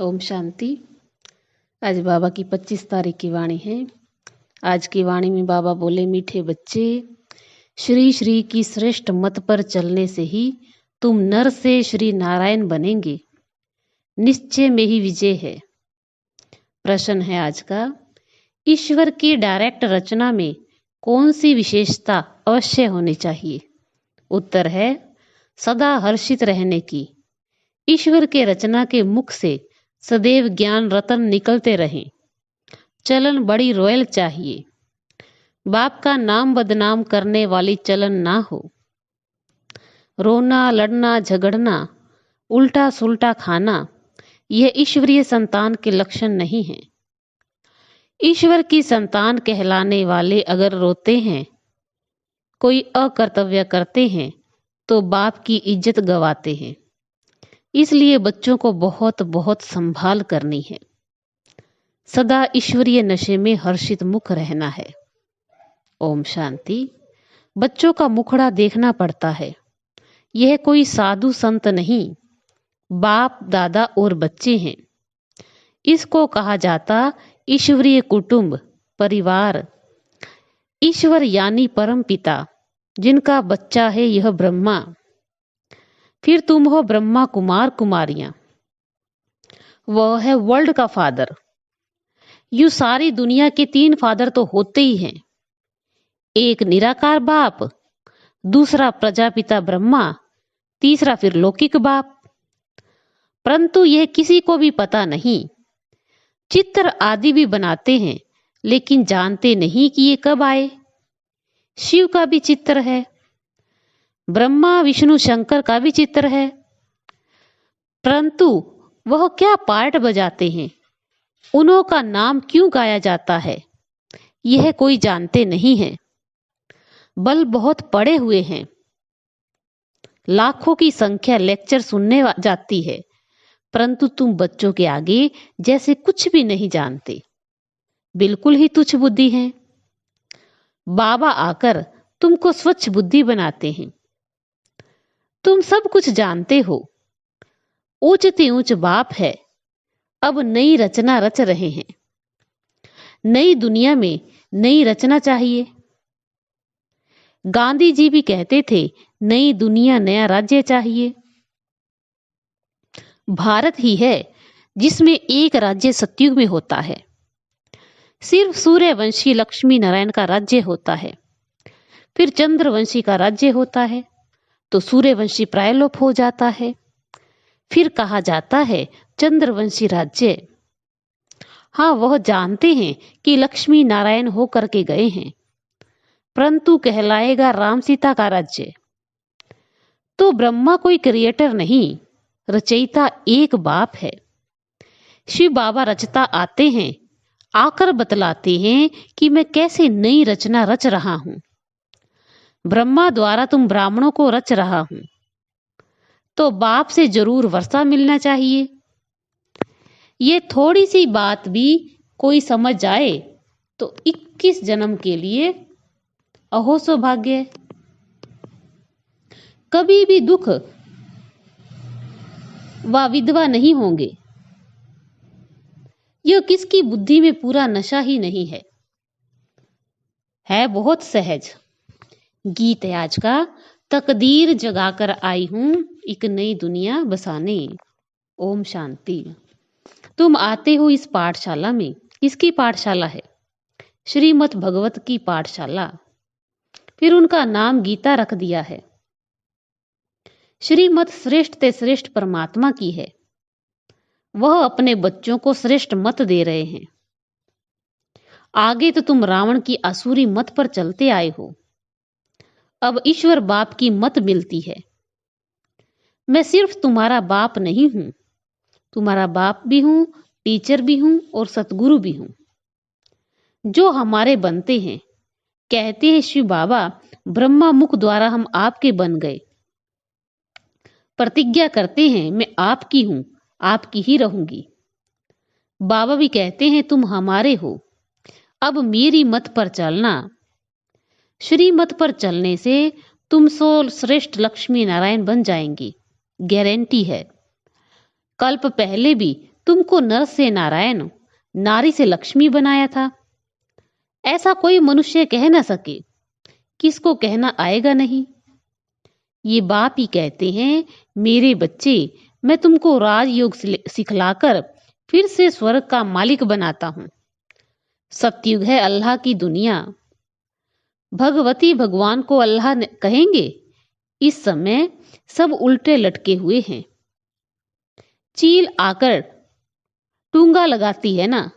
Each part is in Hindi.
ओम शांति। आज बाबा की 25 तारीख की वाणी है। आज की वाणी में बाबा बोले, मीठे बच्चे, श्री श्री की श्रेष्ठ मत पर चलने से ही तुम नर से श्री नारायण बनेंगे। निश्चय में ही विजय है। प्रश्न है आज का, ईश्वर की डायरेक्ट रचना में कौन सी विशेषता अवश्य होनी चाहिए? उत्तर है, सदा हर्षित रहने की। ईश्वर के रचना के मुख से सदैव ज्ञान रतन निकलते रहें। चलन बड़ी रॉयल चाहिए। बाप का नाम बदनाम करने वाली चलन ना हो। रोना, लड़ना, झगड़ना, उल्टा सुल्टा खाना, यह ईश्वरीय संतान के लक्षण नहीं है। ईश्वर की संतान कहलाने वाले अगर रोते हैं, कोई अकर्तव्य करते हैं, तो बाप की इज्जत गवाते हैं। इसलिए बच्चों को बहुत बहुत संभाल करनी है। सदा ईश्वरीय नशे में हर्षित मुख रहना है। ओम शांति। बच्चों का मुखड़ा देखना पड़ता है। यह कोई साधु संत नहीं, बाप दादा और बच्चे हैं। इसको कहा जाता ईश्वरीय कुटुंब, परिवार। ईश्वर यानी परम पिता, जिनका बच्चा है यह ब्रह्मा। फिर तुम हो ब्रह्मा कुमार कुमारियां। वह है वर्ल्ड का फादर। यू सारी दुनिया के 3 फादर तो होते ही हैं। एक निराकार बाप, दूसरा प्रजापिता ब्रह्मा, तीसरा फिर लौकिक बाप। परंतु यह किसी को भी पता नहीं। चित्र आदि भी बनाते हैं, लेकिन जानते नहीं कि ये कब आए। शिव का भी चित्र है, ब्रह्मा विष्णु शंकर का भी चित्र है, परंतु वह क्या पार्ट बजाते हैं, उन्हों का नाम क्यों गाया जाता है, यह कोई जानते नहीं है। बल बहुत पड़े हुए हैं। लाखों की संख्या लेक्चर सुनने जाती है, परंतु तुम बच्चों के आगे जैसे कुछ भी नहीं जानते, बिल्कुल ही तुच्छ बुद्धि हैं। बाबा आकर तुमको स्वच्छ बुद्धि बनाते हैं। तुम सब कुछ जानते हो। ऊंचते ऊंच बाप है। अब नई रचना रच रहे हैं। नई दुनिया में नई रचना चाहिए। गांधी जी भी कहते थे, नई दुनिया नया राज्य चाहिए। भारत ही है जिसमें एक राज्य सतयुग में होता है। सिर्फ सूर्यवंशी लक्ष्मी नारायण का राज्य होता है। फिर चंद्रवंशी का राज्य होता है, तो सूर्यवंशी प्रायलोप हो जाता है। फिर कहा जाता है चंद्रवंशी राज्य। हाँ, वह जानते हैं कि लक्ष्मी नारायण हो करके गए हैं, परंतु कहलाएगा राम सीता का राज्य। तो ब्रह्मा कोई क्रिएटर नहीं, रचयिता एक बाप है। शिव बाबा रचता आते हैं, आकर बतलाते हैं कि मैं कैसे नई रचना रच रहा हूं। ब्रह्मा द्वारा तुम ब्राह्मणों को रच रहा हूं, तो बाप से जरूर वर्षा मिलना चाहिए। ये थोड़ी सी बात भी कोई समझ जाए तो 21 जन्म के लिए अहो सौभाग्य। कभी भी दुख व विधवा नहीं होंगे। यह किसकी बुद्धि में पूरा नशा ही नहीं है बहुत सहज। गीत है आज का, तकदीर जगाकर आई हूं एक नई दुनिया बसाने। ओम शांति। तुम आते हो इस पाठशाला में। किसकी पाठशाला है? श्रीमद् भगवत की पाठशाला। फिर उनका नाम गीता रख दिया है। श्रीमद् श्रेष्ठ ते श्रेष्ठ परमात्मा की है। वह अपने बच्चों को श्रेष्ठ मत दे रहे हैं। आगे तो तुम रावण की असुरी मत पर चलते आए हो। अब ईश्वर बाप की मत मिलती है। मैं सिर्फ तुम्हारा बाप नहीं हूं, तुम्हारा बाप भी हूं, टीचर भी हूं और सतगुरु भी हूं। जो हमारे बनते हैं, कहते हैं शिव बाबा, ब्रह्मा मुख द्वारा हम आपके बन गए। प्रतिज्ञा करते हैं, मैं आपकी हूं, आपकी ही रहूंगी। बाबा भी कहते हैं, तुम हमारे हो, अब मेरी मत पर चलना। श्रीमत पर चलने से तुम सो श्रेष्ठ लक्ष्मी नारायण बन जाएंगी, गारंटी है। कल्प पहले भी तुमको नर से नारायण, नारी से लक्ष्मी बनाया था। ऐसा कोई मनुष्य कह न सके, किसको कहना आएगा नहीं। ये बाप ही कहते हैं, मेरे बच्चे, मैं तुमको राजयोग सिखलाकर फिर से स्वर्ग का मालिक बनाता हूं। सतयुग है अल्लाह की दुनिया। भगवती भगवान को अल्लाह कहेंगे। इस समय सब उल्टे लटके हुए हैं। चील आकर टूंगा लगाती है ना,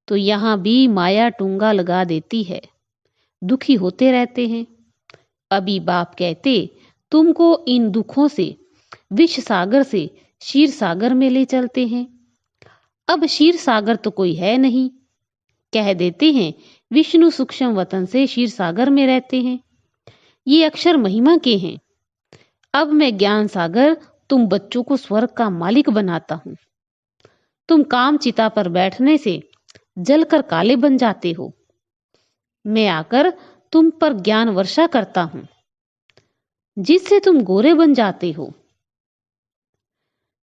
तो यहां भी माया टूंगा लगा देती है। दुखी होते रहते हैं। अभी बाप कहते, तुमको इन दुखों से, विष सागर से क्षीर सागर में ले चलते हैं। अब क्षीर सागर तो कोई है नहीं। कह देते हैं, विष्णु सूक्ष्म वतन से क्षीर सागर में रहते हैं। ये अक्षर महिमा के हैं। अब मैं ज्ञान सागर तुम बच्चों को स्वर्ग का मालिक बनाता हूं। तुम काम चिता पर बैठने से जलकर काले बन जाते हो। मैं आकर तुम पर ज्ञान वर्षा करता हूं, जिससे तुम गोरे बन जाते हो।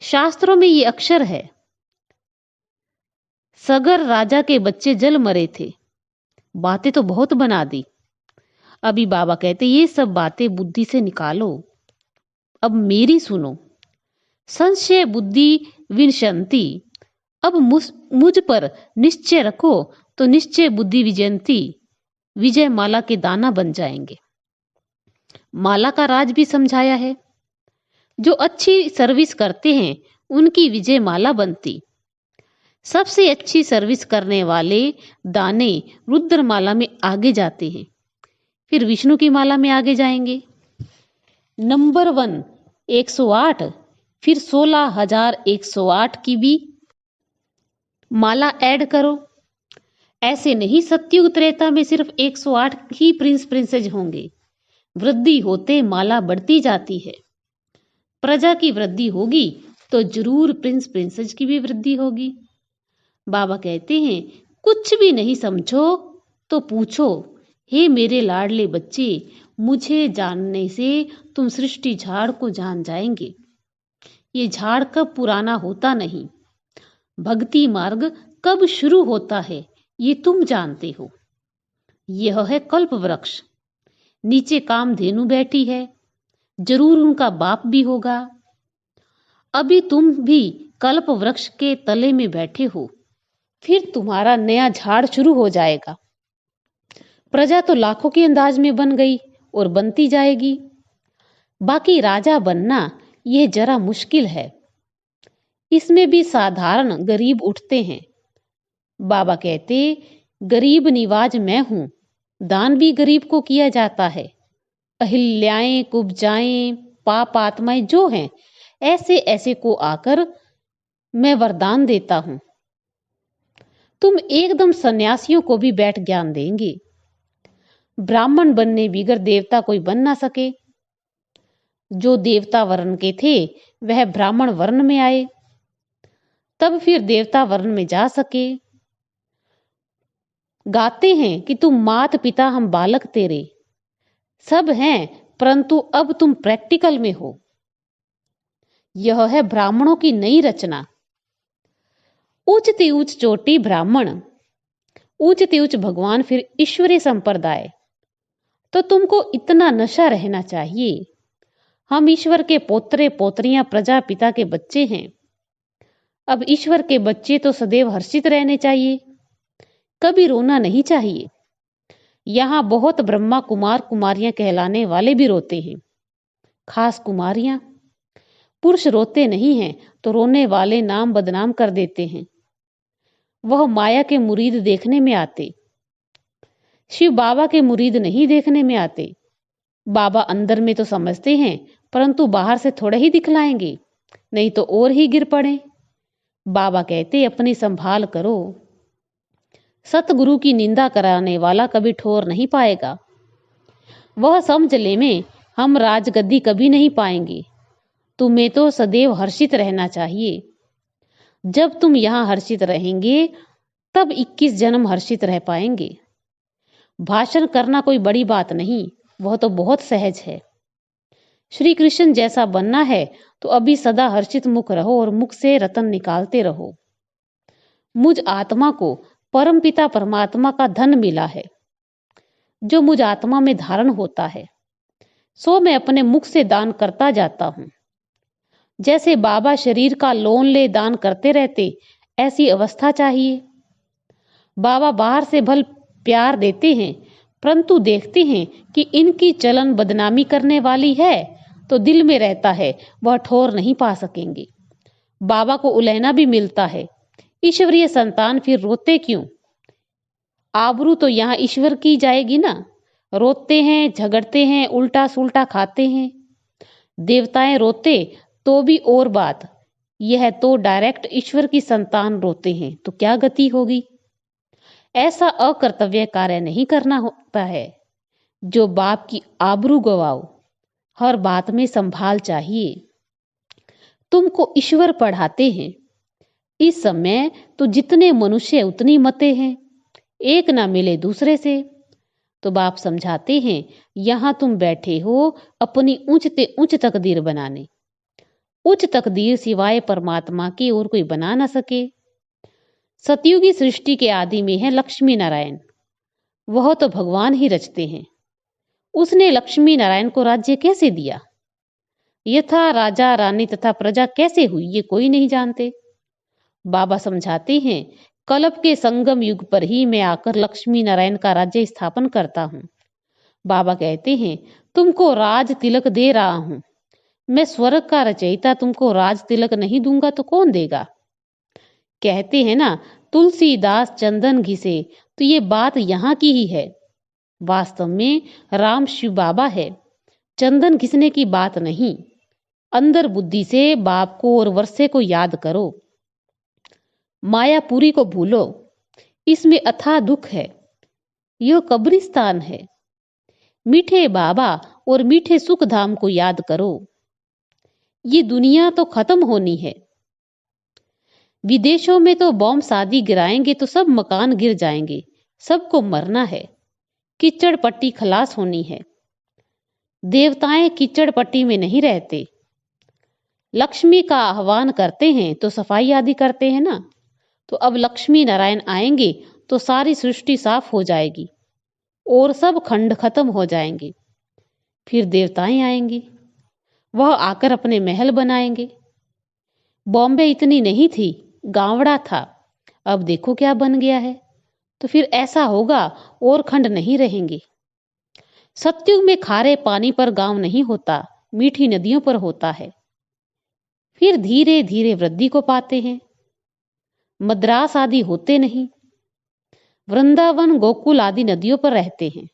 शास्त्रों में ये अक्षर है। सगर राजा के बच्चे जल मरे थे। बातें तो बहुत बना दी। अभी बाबा कहते, ये सब बातें बुद्धि से निकालो। अब मेरी सुनो। संशय बुद्धि विनशंति। अब मुझ पर निश्चय रखो तो निश्चय बुद्धि विजयंती। विजय माला के दाना बन जाएंगे। माला का राज भी समझाया है। जो अच्छी सर्विस करते हैं उनकी विजय माला बनती। सबसे अच्छी सर्विस करने वाले दाने रुद्र माला में आगे जाते हैं, फिर विष्णु की माला में आगे जाएंगे। नंबर 1 108, फिर 16,108 की भी माला ऐड करो। ऐसे नहीं सतयुग त्रेता में सिर्फ 108 ही प्रिंस प्रिंसेज होंगे। वृद्धि होते माला बढ़ती जाती है। प्रजा की वृद्धि होगी तो जरूर प्रिंस प्रिंसेज की भी वृद्धि होगी। बाबा कहते हैं, कुछ भी नहीं समझो तो पूछो, हे मेरे लाडले बच्चे, मुझे जानने से तुम सृष्टि झाड़ को जान जाएंगे। ये झाड़ कब पुराना होता नहीं। भक्ति मार्ग कब शुरू होता है ये तुम जानते हो। यह है कल्प वृक्ष। नीचे कामधेनु बैठी है, जरूर उनका बाप भी होगा। अभी तुम भी कल्प वृक्ष के तले में बैठे हो, फिर तुम्हारा नया झाड़ शुरू हो जाएगा। प्रजा तो लाखों के अंदाज में बन गई और बनती जाएगी। बाकी राजा बनना यह जरा मुश्किल है। इसमें भी साधारण गरीब उठते हैं। बाबा कहते, गरीब निवाज मैं हूं। दान भी गरीब को किया जाता है। अहिल्याएं, कुब्जाएं, पाप आत्माएं जो हैं, ऐसे ऐसे को आकर मैं वरदान देता हूं। तुम एकदम सन्यासियों को भी बैठ ज्ञान देंगे। ब्राह्मण बनने बिगर देवता कोई बन ना सके। जो देवता वर्ण के थे वह ब्राह्मण वर्ण में आए, तब फिर देवता वर्ण में जा सके। गाते हैं कि तुम मात पिता हम बालक तेरे, सब हैं परंतु अब तुम प्रैक्टिकल में हो। यह है ब्राह्मणों की नई रचना। ऊंचती ऊंच चोटी ब्राह्मण, ऊंचती ऊंच भगवान, फिर ईश्वरीय संप्रदाय। तो तुमको इतना नशा रहना चाहिए। हम ईश्वर के पोत्रे पोत्रियां प्रजापिता के बच्चे हैं। अब ईश्वर के बच्चे तो सदैव हर्षित रहने चाहिए, कभी रोना नहीं चाहिए। यहां बहुत ब्रह्मा कुमार कुमारियां कहलाने वाले भी रोते हैं, खास कुमारियां। पुरुष रोते नहीं हैं तो रोने वाले नाम बदनाम कर देते हैं। वह माया के मुरीद देखने में आते, शिव बाबा के मुरीद नहीं देखने में आते। बाबा अंदर में तो समझते हैं, परंतु बाहर से थोड़े ही दिखलाएंगे, नहीं तो और ही गिर पड़े। बाबा कहते, अपनी संभाल करो। सतगुरु की निंदा कराने वाला कभी ठोर नहीं पाएगा। वह समझ ले में हम राजगद्दी कभी नहीं पाएंगे। तुम्हें तो सदैव हर्षित रहना चाहिए। जब तुम यहां हर्षित रहेंगे तब 21 जन्म हर्षित रह पाएंगे। भाषण करना कोई बड़ी बात नहीं, वह तो बहुत सहज है। श्री कृष्ण जैसा बनना है तो अभी सदा हर्षित मुख रहो और मुख से रतन निकालते रहो। मुझ आत्मा को परमपिता परमात्मा का धन मिला है, जो मुझ आत्मा में धारण होता है, सो मैं अपने मुख से दान करता जाता हूं। जैसे बाबा शरीर का लोन ले दान करते रहते, ऐसी अवस्था चाहिए। बाबा बाहर से भल प्यार देते हैं, परंतु देखते हैं कि इनकी चलन बदनामी करने वाली है, तो दिल में रहता है वह ठोर नहीं पा सकेंगे। बाबा को उलहना भी मिलता है, ईश्वरीय संतान फिर रोते क्यों? आबरू तो यहाँ ईश्वर की जाएगी ना। रोते हैं, झगड़ते हैं, उल्टा सुल्टा खाते हैं। देवताएं रोते तो भी और बात, यह तो डायरेक्ट ईश्वर की संतान रोते हैं, तो क्या गति होगी? ऐसा अकर्तव्य कार्य नहीं करना होता है जो बाप की आबरू गवाओ। हर बात में संभाल चाहिए। तुमको ईश्वर पढ़ाते हैं। इस समय तो जितने मनुष्य उतनी मतें हैं, एक ना मिले दूसरे से। तो बाप समझाते हैं, यहां तुम बैठे हो अपनी ऊंचते ऊंच तकदीर बनाने। उच्च तकदीर सिवाय परमात्मा की और कोई बना ना सके। सतयुगी सृष्टि के आदि में है लक्ष्मी नारायण, वह तो भगवान ही रचते हैं। उसने लक्ष्मी नारायण को राज्य कैसे दिया, यथा राजा रानी तथा प्रजा कैसे हुई, ये कोई नहीं जानते। बाबा समझाते हैं, कलप के संगम युग पर ही मैं आकर लक्ष्मी नारायण का राज्य स्थापन करता हूँ। बाबा कहते हैं, तुमको राज तिलक दे रहा हूं। मैं स्वर्ग का रचयिता तुमको राज तिलक नहीं दूंगा तो कौन देगा? कहते हैं ना, तुलसीदास चंदन घिसे, तो ये बात यहाँ की ही है। वास्तव में राम शिव बाबा है, चंदन घिसने की बात नहीं। अंदर बुद्धि से बाप को और वर्षे को याद करो। मायापुरी को भूलो, इसमें अथाह दुख है। यह कब्रिस्तान है। मीठे बाबा और मीठे सुख धाम को याद करो। ये दुनिया तो खत्म होनी है। विदेशों में तो बॉम्ब शादी गिराएंगे तो सब मकान गिर जाएंगे। सबको मरना है। कीचड़ पट्टी खलास होनी है। देवताएं कीचड़ पट्टी में नहीं रहते। लक्ष्मी का आह्वान करते हैं तो सफाई आदि करते हैं ना। तो अब लक्ष्मी नारायण आएंगे तो सारी सृष्टि साफ हो जाएगी और सब खंड खत्म हो जाएंगे। फिर देवताएं आएंगी, वह आकर अपने महल बनाएंगे। बॉम्बे इतनी नहीं थी, गावड़ा था, अब देखो क्या बन गया है। तो फिर ऐसा होगा और खंड नहीं रहेंगे। सतयुग में खारे पानी पर गांव नहीं होता, मीठी नदियों पर होता है। फिर धीरे धीरे वृद्धि को पाते हैं। मद्रास आदि होते नहीं। वृंदावन गोकुल आदि नदियों पर रहते हैं।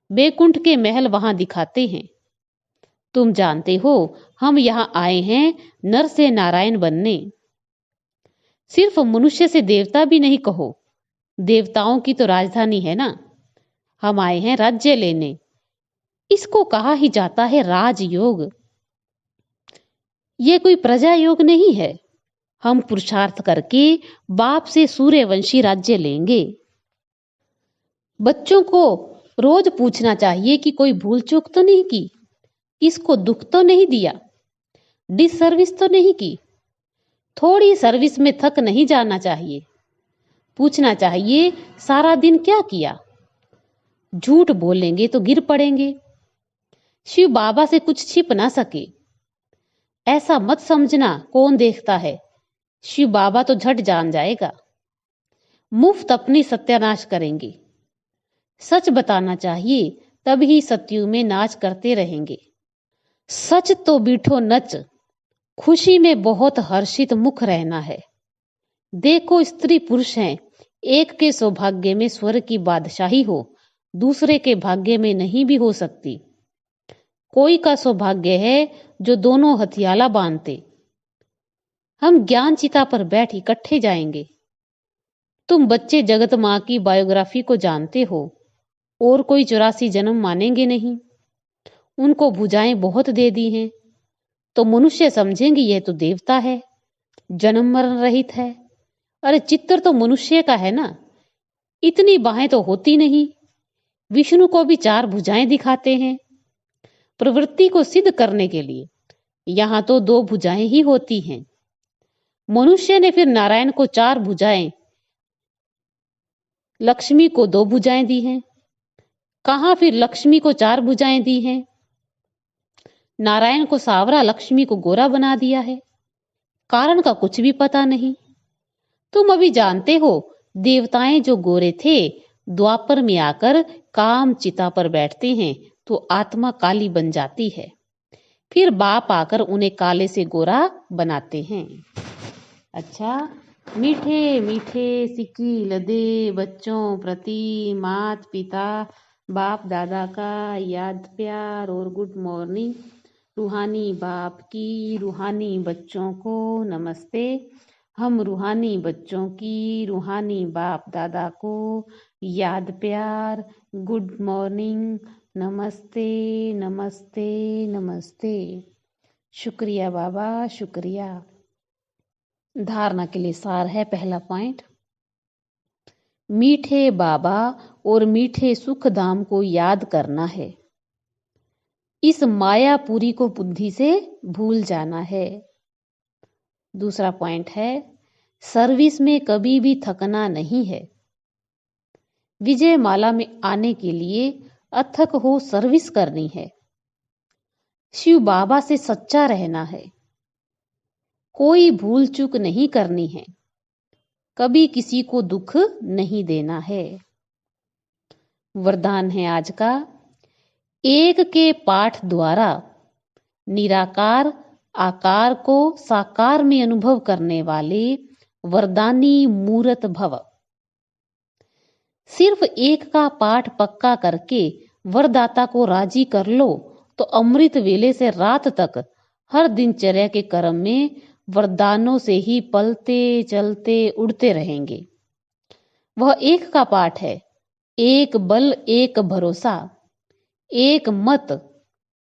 बैकुंठ के महल वहां दिखाते हैं। तुम जानते हो, हम यहां आए हैं नर से नारायण बनने। सिर्फ मनुष्य से देवता भी नहीं कहो, देवताओं की तो राजधानी है ना। हम आए हैं राज्य लेने। इसको कहा ही जाता है राजयोग। ये कोई प्रजा योग नहीं है। हम पुरुषार्थ करके बाप से सूर्यवंशी राज्य लेंगे। बच्चों को रोज पूछना चाहिए कि कोई भूल चूक तो नहीं की, इसको दुख तो नहीं दिया, डिस सर्विस तो नहीं की। थोड़ी सर्विस में थक नहीं जाना चाहिए। पूछना चाहिए सारा दिन क्या किया। झूठ बोलेंगे तो गिर पड़ेंगे। शिव बाबा से कुछ छिप ना सके, ऐसा मत समझना। कौन देखता है, शिव बाबा तो झट जान जाएगा। मुफ्त अपनी सत्यानाश करेंगे। सच बताना चाहिए, तभी सतयुग में नाच करते रहेंगे। सच तो बीठो नच, खुशी में बहुत हर्षित मुख रहना है। देखो स्त्री पुरुष हैं, एक के सौभाग्य में स्वर्ग की बादशाही हो, दूसरे के भाग्य में नहीं भी हो सकती। कोई का सौभाग्य है जो दोनों हथियाला बांधते। हम ज्ञान चिता पर बैठ इकट्ठे जाएंगे। तुम बच्चे जगत माँ की बायोग्राफी को जानते हो, और कोई 84 जन्म मानेंगे नहीं। उनको भुजाएं बहुत दे दी हैं, तो मनुष्य समझेंगे यह तो देवता है, जन्म मरण रहित है। अरे चित्र तो मनुष्य का है ना, इतनी बाहें तो होती नहीं। विष्णु को भी 4 भुजाएं दिखाते हैं, प्रवृत्ति को सिद्ध करने के लिए। यहां तो 2 भुजाएं ही होती हैं। मनुष्य ने फिर नारायण को 4 भुजाएं, लक्ष्मी को 2 भुजाएं दी हैं। कहाँ फिर लक्ष्मी को 4 भुजाएं दी हैं? नारायण को सावरा, लक्ष्मी को गोरा बना दिया है। कारण का कुछ भी पता नहीं। तुम अभी जानते हो, देवताएं जो गोरे थे, द्वापर में आकर काम चिता पर बैठते हैं तो आत्मा काली बन जाती है। फिर बाप आकर उन्हें काले से गोरा बनाते हैं। अच्छा, मीठे मीठे सिक्की लदे बच्चों प्रति मात पिता बाप दादा का याद प्यार और गुड मॉर्निंग। रूहानी बाप की रूहानी बच्चों को नमस्ते। हम रूहानी बच्चों की रूहानी बाप दादा को याद प्यार, गुड मॉर्निंग, नमस्ते नमस्ते नमस्ते। शुक्रिया बाबा, शुक्रिया। धारणा के लिए सार है। पहला पॉइंट, मीठे बाबा और मीठे सुख धाम को याद करना है। इस मायापुरी को बुद्धि से भूल जाना है। दूसरा पॉइंट है, सर्विस में कभी भी थकना नहीं है। विजय माला में आने के लिए अथक हो सर्विस करनी है। शिव बाबा से सच्चा रहना है। कोई भूल चूक नहीं करनी है। कभी किसी को दुख नहीं देना है। वरदान है आज का, एक के पाठ द्वारा निराकार आकार को साकार में अनुभव करने वाले वरदानी मूर्त भव। सिर्फ एक का पाठ पक्का करके वरदाता को राजी कर लो तो अमृत वेले से रात तक हर दिनचर्या के क्रम में वरदानों से ही पलते चलते उड़ते रहेंगे। वह एक का पाठ है, एक बल एक भरोसा, एक मत,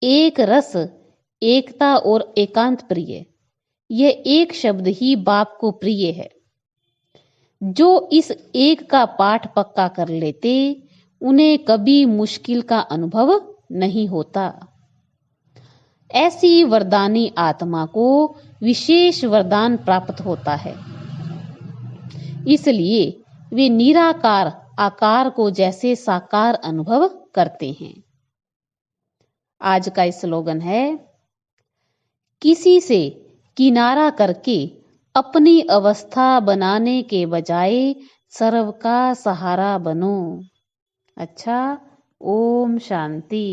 एक रस, एकता और एकांत प्रिय। यह एक शब्द ही बाप को प्रिय है। जो इस एक का पाठ पक्का कर लेते, उन्हें कभी मुश्किल का अनुभव नहीं होता। ऐसी वरदानी आत्मा को विशेष वरदान प्राप्त होता है। इसलिए वे निराकार आकार को जैसे साकार अनुभव करते हैं। आज का स्लोगन है, किसी से किनारा करके अपनी अवस्था बनाने के बजाय सर्व का सहारा बनो। अच्छा, ओम शांति।